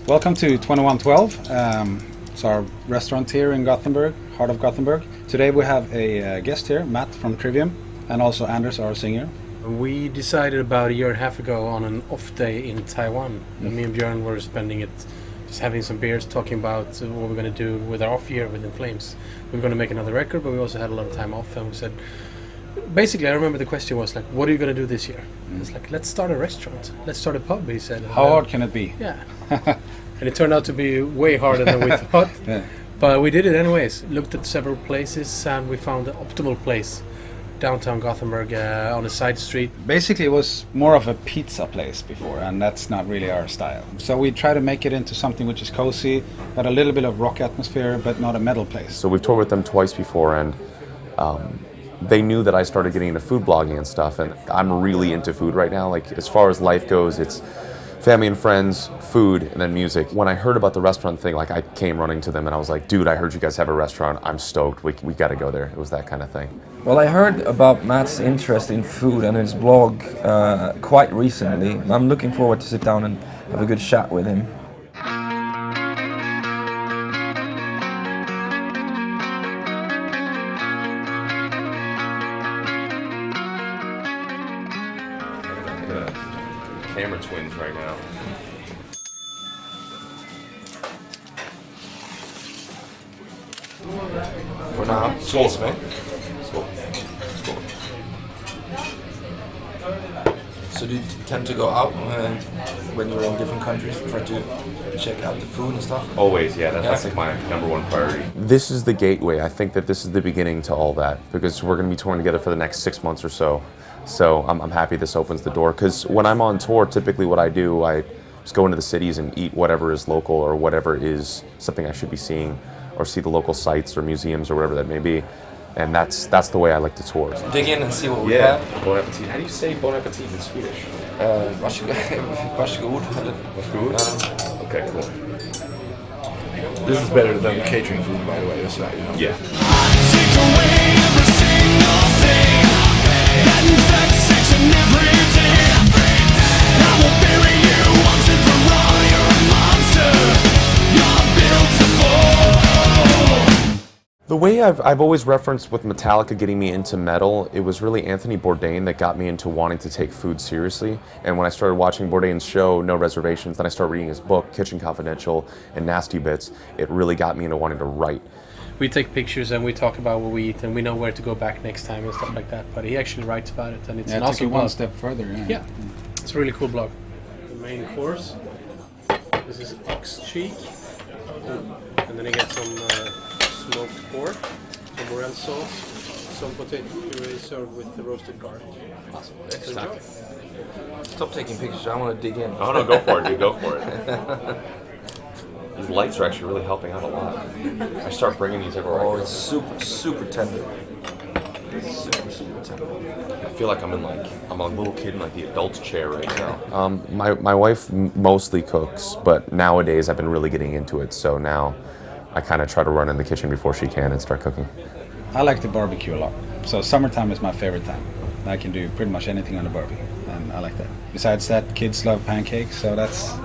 Welcome to 2112. It's our restaurant here in Gothenburg, heart of Gothenburg. Today we have a guest here, Matt from Trivium, and also Anders, our singer. We decided about a year and a half ago on an off day in Taiwan. Me and Björn were spending it just having some beers, talking about what we're going to do with our off year with In Flames. We were going to make another record, but we also had a lot of time off, and we said, basically, I remember the question was like, what are you going to do this year? It's like, let's start a restaurant. Let's start a pub, he said. How hard can it be? Yeah. And it turned out to be way harder than we thought. Yeah. But we did it anyways. Looked at several places and we found the optimal place. Downtown Gothenburg on a side street. Basically, it was more of a pizza place before, and that's not really our style. So we try to make it into something which is cozy, but a little bit of rock atmosphere, but not a metal place. So we've toured with them twice before, and they knew that I started getting into food blogging and stuff, and I'm really into food right now. Like, as far as life goes, it's family and friends, food, and then music. When I heard about the restaurant thing, like, I came running to them and I was like, dude, I heard you guys have a restaurant. I'm stoked. We got to go there. It was that kind of thing. Well, I heard about Matt's interest in food and his blog quite recently. I'm looking forward to sit down and have a good chat with him. Camera twins right now. For now, cheers, mate. So do you tend to go out when you're in different countries, try to check out the food and stuff? Always, yeah. That's like my number one priority. This is the gateway. I think that this is the beginning to all that, because we're going to be touring together for the next 6 months or so. So I'm happy this opens the door, because when I'm on tour, typically what I do, I just go into the cities and eat whatever is local or whatever is something I should be seeing, or see the local sites or museums or whatever that may be. And that's the way I like to tour. Dig in and see what we have. Bon appetit. How do you say bon appetit in Swedish? Varsågod. Varsågod? Okay, cool. This is better than catering food, by the way, just so you know. Yeah. Take away every single thing that infects each and every day. I will bury you once and for all. You're a monster. You're built to fall. The way I've always referenced with Metallica getting me into metal, it was really Anthony Bourdain that got me into wanting to take food seriously. And when I started watching Bourdain's show, No Reservations, then I started reading his book, Kitchen Confidential, and Nasty Bits, it really got me into wanting to write. We take pictures and we talk about what we eat and we know where to go back next time and stuff like that. But he actually writes about it, and it's an Took awesome it one blog. step further. Yeah, it's a really cool blog. The main course. This is ox cheek, and then you get some smoked pork, some morel sauce, some potato puree served with the roasted garlic. Awesome. Enjoy. Stop taking pictures, I want to dig in. Oh no, go for it, dude, go for it. These lights are actually really helping out a lot. I start bringing these everywhere. Oh, it's super tender. Super tender. I feel like I'm a little kid in like the adult's chair right now. My wife mostly cooks, but nowadays I've been really getting into it. So now I kind of try to run in the kitchen before she can and start cooking. I like to barbecue a lot. So summertime is my favorite time. I can do pretty much anything on the barbecue, and I like that. Besides that, kids love pancakes, so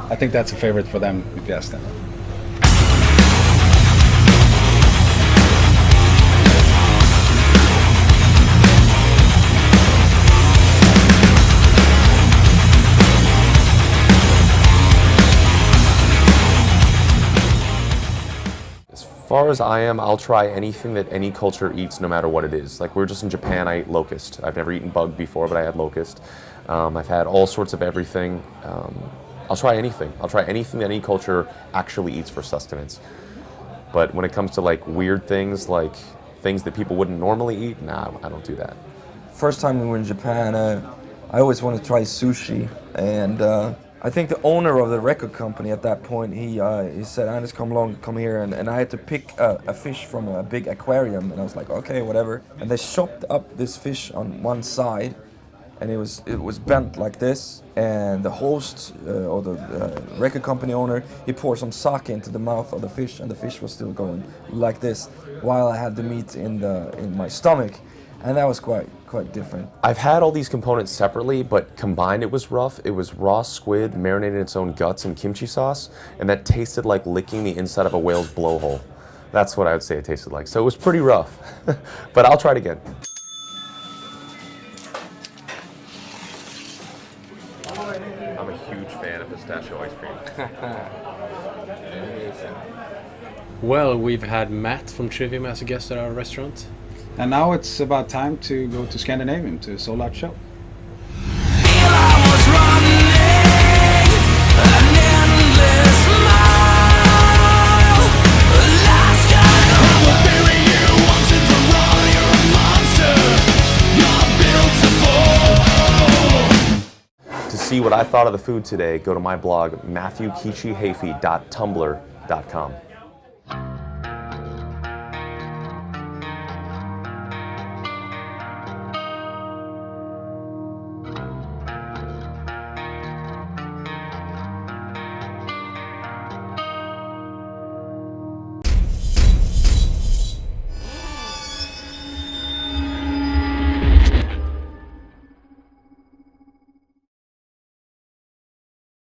I think that's a favorite for them if you ask them. As far as I am, I'll try anything that any culture eats, no matter what it is. Like, we were just in Japan, I ate locust. I've never eaten bug before, but I had locust. I've had all sorts of everything. I'll try anything. I'll try anything that any culture actually eats for sustenance. But when it comes to like weird things, like things that people wouldn't normally eat, nah, I don't do that. First time we were in Japan, I always wanted to try sushi, and I think the owner of the record company at that point, he said, Anders, come here, and I had to pick a fish from a big aquarium, and I was like, okay, whatever. And they chopped up this fish on one side, and it was bent like this, and the host, or the record company owner, he poured some sake into the mouth of the fish, and the fish was still going like this, while I had the meat in my stomach. And that was quite quite different. I've had all these components separately, but combined it was rough. It was raw squid marinated in its own guts in kimchi sauce, and that tasted like licking the inside of a whale's blowhole. That's what I would say it tasted like. So it was pretty rough, but I'll try it again. I'm a huge fan of pistachio ice cream. Well, we've had Matt from Trivium as a guest at our restaurant. And now it's about time to go to Scandinavian to a sold-out show. To see what I thought of the food today, go to my blog, matthewkichiheafy.tumblr.com.